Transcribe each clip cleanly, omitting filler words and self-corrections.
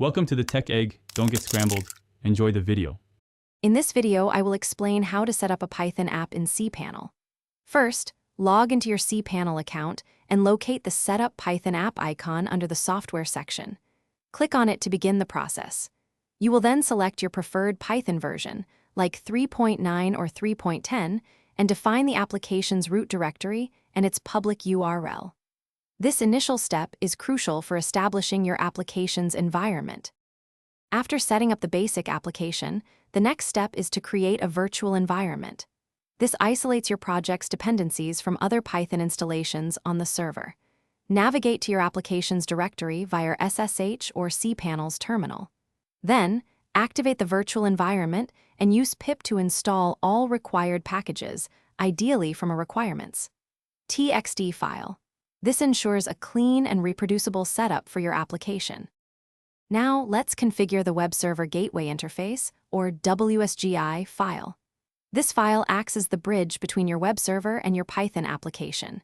Welcome to the Tech Egg. Don't get scrambled. Enjoy the video. In this video, I will explain how to set up a Python app in CPanel. First, log into your CPanel account and locate the Setup Python App icon under the Software section. Click on it to begin the process. You will then select your preferred Python version, like 3.9 or 3.10, and define the application's root directory and its public URL. This initial step is crucial for establishing your application's environment. After setting up the basic application, the next step is to create a virtual environment. This isolates your project's dependencies from other Python installations on the server. Navigate to your application's directory via SSH or CPanel's terminal. Then, activate the virtual environment and use pip to install all required packages, ideally from a requirements txt file. This ensures a clean and reproducible setup for your application. Now, let's configure the Web Server Gateway Interface, or WSGI, file. This file acts as the bridge between your web server and your Python application.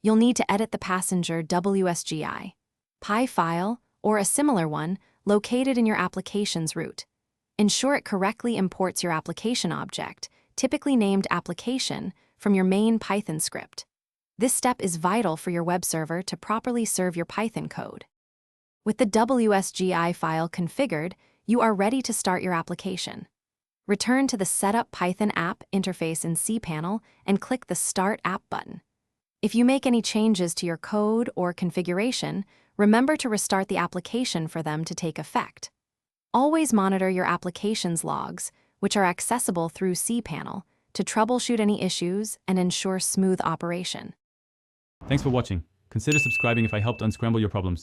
You'll need to edit the passenger WSGI py file, or a similar one, located in your application's root. Ensure it correctly imports your application object, typically named application, from your main Python script. This step is vital for your web server to properly serve your Python code. With the WSGI file configured, you are ready to start your application. Return to the Setup Python App interface in CPanel and click the Start App button. If you make any changes to your code or configuration, remember to restart the application for them to take effect. Always monitor your application's logs, which are accessible through CPanel, to troubleshoot any issues and ensure smooth operation. Thanks for watching. Consider subscribing if I helped unscramble your problems.